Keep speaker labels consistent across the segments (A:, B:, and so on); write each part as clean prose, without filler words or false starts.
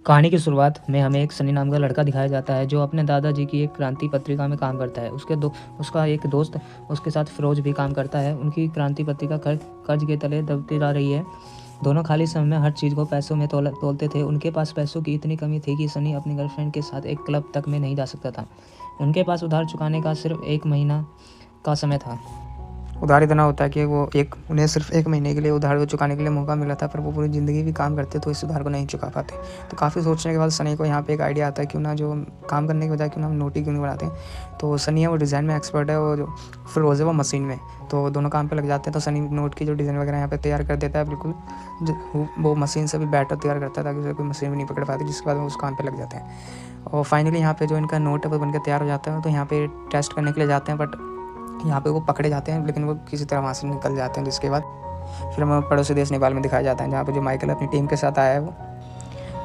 A: कहानी की शुरुआत में हमें एक सनी नाम का लड़का दिखाया जाता है जो अपने दादाजी की एक क्रांति पत्रिका में काम करता है। उसका एक दोस्त उसके साथ फिरोज भी काम करता है। उनकी क्रांति पत्रिका कर्ज के तले दबती जा रही है। दोनों खाली समय में हर चीज़ को पैसों में तोलते थे। उनके पास पैसों की इतनी कमी थी कि सनी अपनी गर्लफ्रेंड के साथ एक क्लब तक में नहीं जा सकता था। उनके पास उधार चुकाने का सिर्फ 1 महीना का समय था।
B: उधार इतना होता है कि उन्हें सिर्फ 1 महीने के लिए उधार चुकाने के लिए मौका मिला था, पर वो पूरी ज़िंदगी भी काम करते तो इस उधार को नहीं चुका पाते। तो काफ़ी सोचने के बाद सनी को यहाँ पे एक आइडिया आता है, क्यों ना जो काम करने के बजाय क्यों ना हम नोट ही क्यों नहीं बनाते हैं। तो सनी है वो डिज़ाइन में एक्सपर्ट है, और जो फिरोज़ है वो मशीन में। तो दोनों काम पे लग जाते हैं। तो सनी नोट की जो डिज़ाइन वगैरह यहाँ पे तैयार कर देता है, बिल्कुल वो मशीन से भी बेटर तैयार करता है ताकि उसे कोई मशीन भी नहीं पकड़ पाती। जिसके बाद वो उस काम पे लग जाते हैं और फाइनली यहाँ पे जो इनका नोट है वो बनकर तैयार हो जाता है। तो यहाँ पे टेस्ट करने के लिए जाते हैं, बट यहाँ पे वो पकड़े जाते हैं, लेकिन वो किसी तरह वहाँ से निकल जाते हैं। जिसके बाद फिर हमें पड़ोसी देश नेपाल में दिखाया जाता है, जहाँ पे जो माइकल अपनी टीम के साथ आया है वो।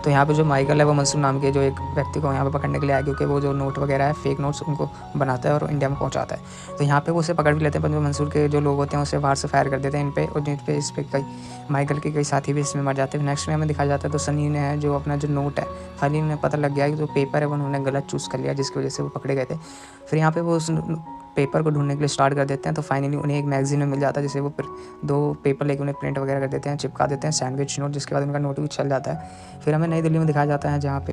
B: तो यहाँ पे जो माइकल है वो मंसूर नाम के जो एक व्यक्ति को यहाँ पे पकड़ने के लिए आया, क्योंकि वो जो नोट वगैरह है फेक नोट्स उनको बनाता है और इंडिया में पहुँचाता है। तो यहाँ पे वो उसे पकड़ भी लेते हैं, पर जो मंसूर के जो लोग होते हैं उसे बाहर से फायर कर देते हैं इन पे, और जिन पे इस पे कई माइकल के कई साथी भी इसमें मर जाते हैं। नेक्स्ट में हमें दिखाया जाता है तो सनी ने है जो अपना जो नोट है, फाइनली उन्हें पता लग गया कि जो पेपर है वो उन्होंने गलत चूज़ कर लिया, जिसकी वजह से वो पकड़े गए थे। फिर यहाँ पे वो उस पेपर को ढूंढने के लिए स्टार्ट कर देते हैं। तो फाइनली उन्हें एक मैगजीन में मिल जाता है, जिसे वो 2 पेपर लेके उन्हें प्रिंट वगैरह कर देते हैं, चिपका देते हैं सैंडविच नोट। जिसके बाद उनका नोट भी चल जाता है। फिर हमें नई दिल्ली में दिखाया जाता है, जहाँ पे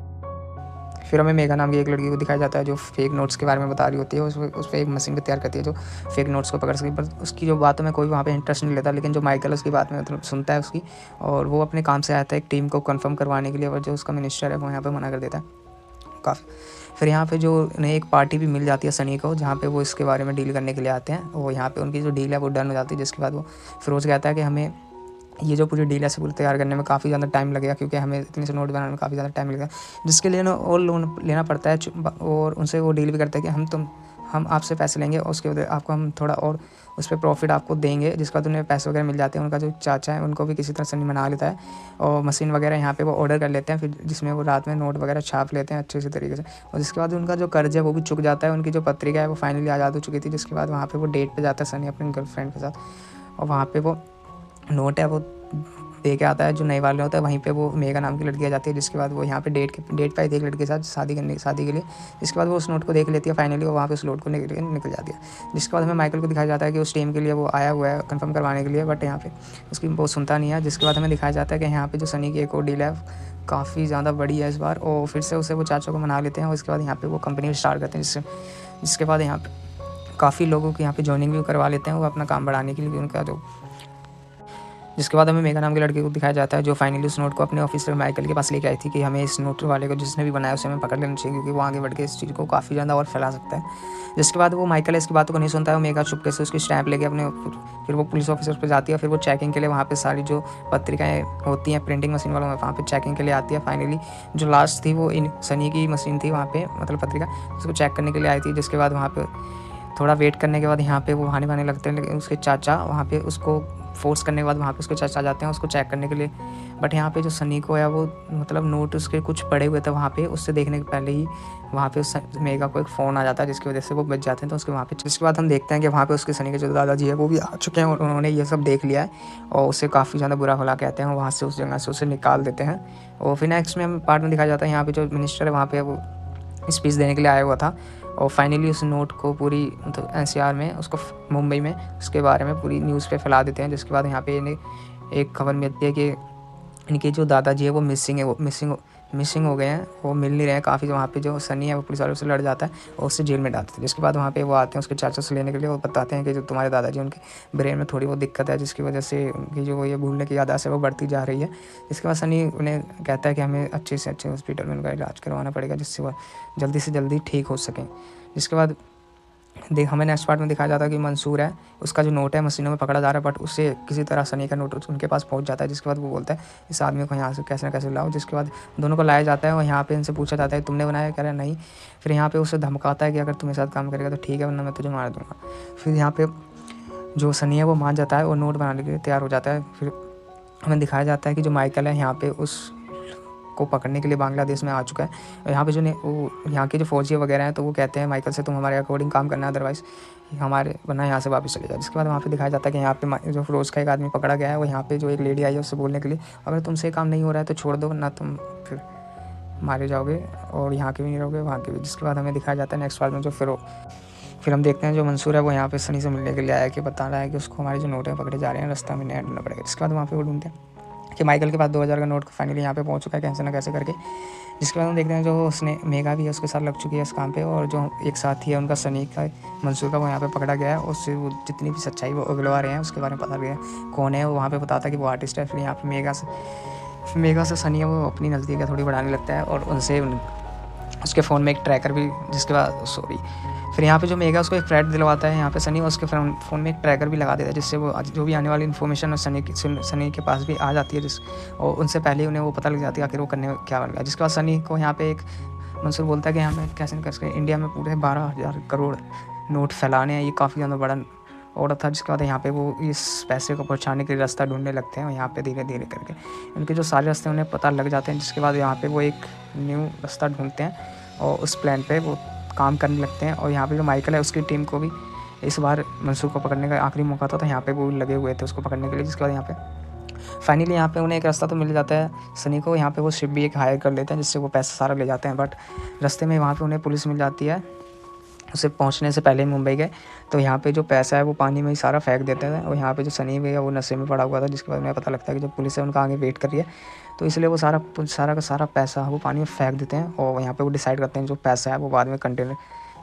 B: फिर हमें मेघा नाम की एक लड़की को दिखाया जाता है जो फेक नोट्स के बारे में बता रही होती है। उस पर एक मशीन भी तैयार करती है जो फेक नोट्स को पकड़ सके, पर उसकी जो बातों में कोई वहाँ पे इंटरेस्ट नहीं लेता। लेकिन जो माइकल उसकी बात में मतलब सुनता है उसकी, और वो अपने काम से आता है एक टीम को कंफर्म करवाने के लिए, और जो उसका मिनिस्टर है वो यहाँ पे मना कर देता है काफ़ी। फिर यहाँ पे जो उन्हें एक पार्टी भी मिल जाती है सनी को, जहाँ पे वो इसके बारे में डील करने के लिए आते हैं, और यहाँ पे उनकी जो डील है वो डन हो जाती है। जिसके बाद वो फिरोज़ कहता है कि हमें ये जो पूरी डील है पूरी तैयार करने में काफ़ी ज़्यादा टाइम लगेगा, क्योंकि हमें इतने से नोट बनाने में काफ़ी ज़्यादा टाइम लगेगा, जिसके लिए ना और लोन लेना पड़ता है। और उनसे वो डील भी करते हैं कि हम आपसे पैसे लेंगे और उसके बाद आपको हम थोड़ा और उस पर प्रॉफिट आपको देंगे। जिसके बाद उन्हें पैसे वगैरह मिल जाते हैं। उनका जो चाचा है उनको भी किसी तरह सनी मना लेता है, और मशीन वगैरह यहाँ पे वो ऑर्डर कर लेते हैं, फिर जिसमें वो रात में नोट वगैरह छाप लेते हैं अच्छे से तरीके से। और जिसके बाद उनका जो कर्ज है वो भी चुक जाता है। उनकी जो पत्रिका है वो फाइनली आज़ाद हो चुकी थी। जिसके बाद वहाँ पर वो डेट पर जाता है सनी अपनी गर्लफ्रेंड के साथ, और वहाँ पर वो नोट है वो दे के आता है जो नए वाले होता है। वहीं पे वो मेगा नाम की लड़की आ जाती है। जिसके बाद वो यहाँ पे डेट पे आई थी एक लड़के के साथ शादी के लिए। जिसके बाद वो उस नोट को देख लेती है। फाइनली वो वहाँ पे उस नोट को निकल जाती है। जिसके बाद हमें माइकल को दिखाया जाता है कि उस टीम के लिए वो आया हुआ है कंफर्म करवाने के लिए, बट यहाँ पे उसकी वो सुनता नहीं है। जिसके बाद हमें दिखाया जाता है कि यहाँ पे जो सनी की एक और डील है काफ़ी ज़्यादा बड़ी है इस बार, और फिर से उसे वो चाचा को मना लेते हैं। और इसके बाद यहाँ पे वो कंपनी स्टार्ट करते हैं, जिसके बाद यहाँ पे काफ़ी लोगों की यहाँ पे ज्वाइनिंग भी करवा लेते हैं वो अपना काम बढ़ाने के लिए उनका जो। जिसके बाद हमें मेघा नाम के लड़के को दिखाया जाता है जो फाइनली उस नोट को अपने ऑफिसर माइकल के पास लेके आई थी कि हमें इस नोट वाले को जिसने भी बनाया उसे हमें पकड़ लेना चाहिए, क्योंकि वो आगे बढ़ के इस चीज़ को काफ़ी ज़्यादा और फैला सकता है। जिसके बाद वो माइकल इसकी बातों को नहीं सुनता है। वो मेघा चुपके से उसकी स्टैंप लेके अपने फिर वो पुलिस ऑफिसर पर जाती है। फिर वो चेकिंग के लिए वहाँ पे सारी जो पत्रिकाएँ होती हैं प्रिंटिंग मशीन वालों में वहाँ पे चेकिंग के लिए आती है। फाइनली जो लास्ट थी वो सनी की मशीन थी वहाँ पे, मतलब पत्रिका उसको चेक करने के लिए आई थी। जिसके बाद वहाँ पे थोड़ा वेट करने के बाद यहाँ पे वो बहाने लगते हैं, लेकिन उसके चाचा वहाँ पे उसको फोर्स करने के बाद वहाँ पे उसके चाचा जाते हैं उसको चेक करने के लिए। बट यहाँ पे जो सनी को है वो मतलब नोट उसके कुछ पड़े हुए थे वहाँ पे, उससे देखने के पहले ही वहाँ पे उस मेगा को एक फ़ोन आ जाता है, जिसकी वजह से वो बच जाते हैं। तो उसके वहाँ पे जिसके बाद हम देखते हैं कि वहाँ पे उसके सनी के जो दादाजी है वो भी आ चुके हैं, और उन्होंने ये सब देख लिया है और उससे काफ़ी ज़्यादा बुरा भला कहते हैं। वहाँ से उस जगह से उसे निकाल देते हैं। और फिर नेक्स्ट में हम पार्ट में दिखाया जाता है यहाँ पे जो मिनिस्टर है वहाँ पे वो स्पीच देने के लिए आया हुआ था, और फाइनली उस नोट को पूरी मतलब एनसीआर में उसको मुंबई में उसके बारे में पूरी न्यूज़ पे फैला देते हैं। जिसके बाद यहाँ पे इन्हें एक खबर मिलती है कि इनके जो दादाजी है वो मिसिंग हो गए हैं, वो मिल नहीं रहे हैं काफ़ी। वहाँ पे जो सनी है वो पुलिस वालों से लड़ जाता है और उससे जेल में डालते हैं। जिसके बाद वहाँ पे वो आते हैं उसके चाचा से लेने के लिए। वो बताते हैं कि जो तुम्हारे दादाजी उनके ब्रेन में थोड़ी बहुत दिक्कत है, जिसकी वजह से उनकी जो ये भूलने की याददाश्त है वो बढ़ती जा रही है। इसके बाद सनी उन्हें कहता है कि हमें अच्छे से अच्छे हॉस्पिटल में उनका इलाज करवाना पड़ेगा, जिससे वो जल्दी से जल्दी ठीक हो सकें। जिसके बाद हमें नेक्स्ट पार्ट में दिखाया जाता है कि मंसूर है उसका जो नोट है मशीनों में पकड़ा जा रहा है, बट उससे किसी तरह सनी का नोट उनके पास पहुंच जाता है। जिसके बाद वो बोलता है इस आदमी को यहाँ से कैसे ना कैसे लाओ। जिसके बाद दोनों को लाया जाता है और यहाँ पे इनसे पूछा जाता है तुमने बनाया, कह रहा है नहीं। फिर यहाँ पे उसे धमकाता है कि अगर तुम्हें साथ काम करेगा तो ठीक है, वरना मैं तुझे मार दूंगा। फिर यहाँ पे जो सनी है वो मान जाता है और नोट बनाने के लिए तैयार हो जाता है। फिर हमें दिखाया जाता है कि जो माइकल है यहाँ पे उस को पकड़ने के लिए बांग्लादेश में आ चुका है। और यहाँ पे जो वो यहाँ के जो फौजी वगैरह हैं तो वो कहते हैं माइकल से तुम हमारे अकॉर्डिंग काम करना, अदरवाइज़ हमारे वरना यहाँ से वापस चले जाओ। जिसके बाद वहाँ पे दिखाया जाता है कि यहाँ पे जो फिरोज़ का एक आदमी पकड़ा गया है, वो यहाँ पे जो एक लेडी आई है उससे बोलने के लिए अगर तुमसे काम नहीं हो रहा है तो छोड़ दो, वरना तुम फिर मारे जाओगे और यहाँ के भी नहीं रहोगे, वहाँ के भी। जिसके बाद हमें दिखाया जाता है नेक्स्ट पार्ट में जो फिर हम देखते हैं जो मंसूर है वो यहाँ पे सनी से मिलने के लिए आया कि बता रहा है कि उसको हमारे जो नोट है पकड़े जा रहे हैं, रास्ता में नया ढूंढना पड़ेगा। जिसके बाद वहाँ पे वो ढूंढते हैं कि माइकल के पास 2000 का नोट फाइनली यहाँ पे पहुँच चुका है कैसे ना कैसे करके। जिसके बाद हम देखते हैं जो उसने मेघा भी है उसके साथ लग चुकी है इस काम पे, और जो एक साथी है उनका सनी का मंसूर का वो यहाँ पे पकड़ा गया है। उससे वो जितनी भी सच्चाई वो उगलवा रहे हैं उसके बारे में पता लगा कौन है वो वहाँ पे बताता है कि वो आर्टिस्ट है। फिर यहाँ पे मेघा से सनी है वो अपनी नज़दीक थोड़ी बढ़ाने लगता है और उनसे उसके फ़ोन में एक ट्रैकर भी, जिसके बाद फिर यहाँ पे जो मेगा उसको एक फ्लैट दिलवाता है यहाँ पे सनी, उसके फ़ोन में एक ट्रैकर भी लगा देता है जिससे वो जो भी आने वाली इन्फॉर्मेशन है सनी के पास भी आ जाती है, और उनसे पहले ही उन्हें वो पता लग जाती है आखिर वो करने क्या बन गया। जिसके बाद सनी को यहाँ पे एक मंसूर बोलता है कि हमें कैसे कर सके इंडिया में पूरे 12,000 करोड़ नोट फैलाने हैं, ये काफ़ी ज़्यादा बड़ा ऑर्डर था। जिसके बाद यहाँ पे वो इस पैसे को पहुँचाने के लिए रास्ता ढूंढने लगते हैं, और यहाँ पे धीरे धीरे करके उनके जो सारे रास्ते उन्हें पता लग जाते हैं। जिसके बाद यहाँ पे वो एक न्यू रास्ता ढूंढते हैं और उस प्लान पे वो काम करने लगते हैं। और यहाँ पे जो माइकल है उसकी टीम को भी इस बार मंसूर को पकड़ने का आखिरी मौका था, तो यहाँ पे वो लगे हुए थे उसको पकड़ने के लिए। जिसके बाद यहाँ पे फाइनली यहाँ पे उन्हें एक रास्ता तो मिल जाता है सनी को, यहाँ पे वो शिप भी एक हायर कर लेते हैं जिससे वो पैसा सारा ले जाते हैं। बट रास्ते में वहाँ पे उन्हें पुलिस मिल जाती है, उसे पहुंचने से पहले मुंबई गए तो यहाँ पे जो पैसा है वो पानी में ही सारा फेंक देते हैं, और यहाँ पे जो सनी भी है वो नशे में पड़ा हुआ था। जिसके बाद उन्हें पता लगता है कि जो पुलिस है उनका आगे वेट कर रही है, तो इसलिए वो सारा का सारा पैसा वो पानी में फेंक देते हैं। और यहाँ पे वो डिसाइड करते हैं जो पैसा है वो बाद में कंटेनर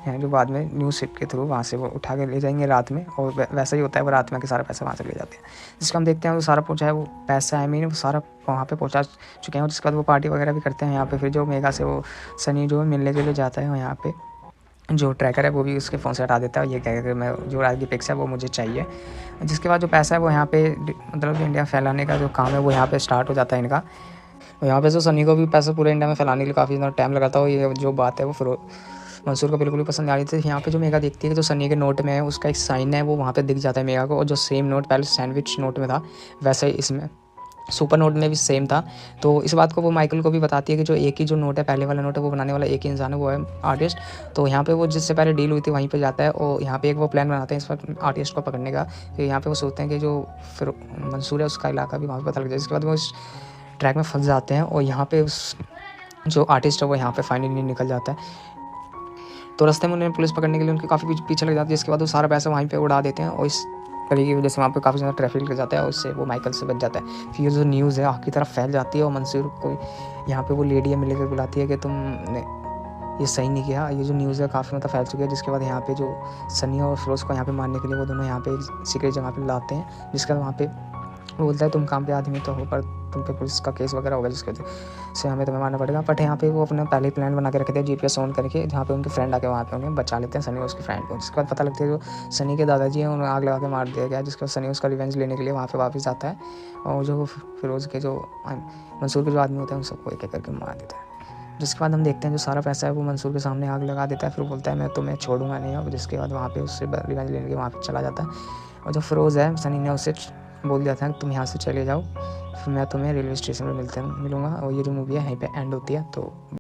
B: है जो बाद में न्यूज़ शिप के थ्रू वहाँ से वो उठा के ले जाएंगे रात में, और वैसा ही होता है वो रात में के सारा पैसा वहाँ से ले जाते हैं। जिसका हम देखते हैं वो सारा पहुँचा है वो पैसा वो सारा वहाँ पे पहुँचा चुके हैं। और जिसके बाद वो पार्टी वगैरह भी करते हैं यहाँ पे। फिर जो मेगा से वो सनी जो मिलने के लिए जाता है, और यहाँ पे जो ट्रैकर है वो भी उसके फ़ोन से हटा देता है, और ये कहेगा कि मैं जो रात की पिक्स है वो मुझे चाहिए। जिसके बाद जो पैसा है वो यहाँ पे मतलब इंडिया फैलाने का जो काम है वो यहाँ पे स्टार्ट हो जाता है इनका। और यहाँ पे जो सनी को भी पैसा पूरे इंडिया में फैलाने के लिए काफ़ी ज़्यादा टाइम लगाता है, ये जो बात है वो फिर मंसूर को बिल्कुल भी पसंद आ रही थी। यहाँ पे जो मेगा देखती है कि जो सनी के नोट में है उसका एक साइन है वो वहाँ पे दिख जाता है मेगा को, और जो सेम नोट पहले सैंडविच नोट में था वैसे ही इसमें सुपर नोट में भी सेम था। तो इस बात को वो माइकल को भी बताती है कि जो एक ही जो नोट है पहले वाला नोट है वो बनाने वाला एक ही इंसान है, वो है आर्टिस्ट। तो यहाँ पे वो जिससे पहले डील हुई थी वहीं पे जाता है, और यहाँ पे एक वो प्लान बनाते हैं इस वक्त आर्टिस्ट को पकड़ने का। फिर यहाँ पे वो सोचते हैं कि जो फिर मंसूर है उसका इलाका भी वहाँ पर पता लग जाए। जिसके बाद वो इस ट्रैक में फंस जाते हैं, और यहाँ पे उस जो आर्टिस्ट है वो यहाँ पे फाइनली निकल जाता है। तो रास्ते में उन्हें पुलिस पकड़ने के लिए उनके काफ़ी पीछे लग जाती है। इसके बाद वो सारा पैसा वहीं पे उड़ा देते हैं, और इस तरीके की वजह से वहाँ पे काफ़ी ज़्यादा ट्रैफिक लग जाता है, और उससे वो माइकल से बच जाता है। फिर जो न्यूज़ है आग की तरफ फैल जाती है, और मंसूर को यहाँ पे वो लेडी मिल कर बुलाती है कि तुमने ये सही नहीं किया। ये जो न्यूज़ है काफ़ी मतलब फैल चुकी है। जिसके बाद यहाँ पे जो सनी और फिरोज़ को यहाँ पे मारने के लिए वो दोनों यहाँ पे सीक्रेट जगह पे लाते हैं। जिसके बाद वहाँ पे वो बोलता है तुम काम पे आदमी तो हो, पर तुम पे पुलिस का केस वगैरह होगा जिसकी वजह से हमें तुम्हें मारना पड़ेगा। बट यहाँ पे वो अपना पहले ही प्लान बना के रखते हैं GPS ऑन करके, जहाँ पे उनके फ्रेंड आके वहाँ पे उन्हें बचा लेते हैं सनी और उसके फ्रेंड को। जिसके बाद पता लगता है जो सनी के दादाजी हैं उन्हें आग लगा के मार दिया गया। जिसके बाद सनी उसका रिवेंज लेने के लिए वहाँ पे वापस आता है, और जो फिरोज़ के जो मंसूर के जो आदमी होते हैं उन सबको एक एक करके मार देता है। जिसके बाद हम देखते हैं जो सारा पैसा है वो मंसूर के सामने आग लगा देता है। फिर बोलता है मैं तुम्हें छोड़ूंगा नहीं। और जिसके बाद वहाँ पे उससे रिवेंज लेने के वहाँ पे चला जाता है, और जो फिरोज़ है सनी ने उससे बोल दिया था तुम यहाँ से चले जाओ, फिर मैं तुम्हें रेलवे स्टेशन पर मिलूँगा। और ये जो मूवी है यहीं पे एंड होती है। तो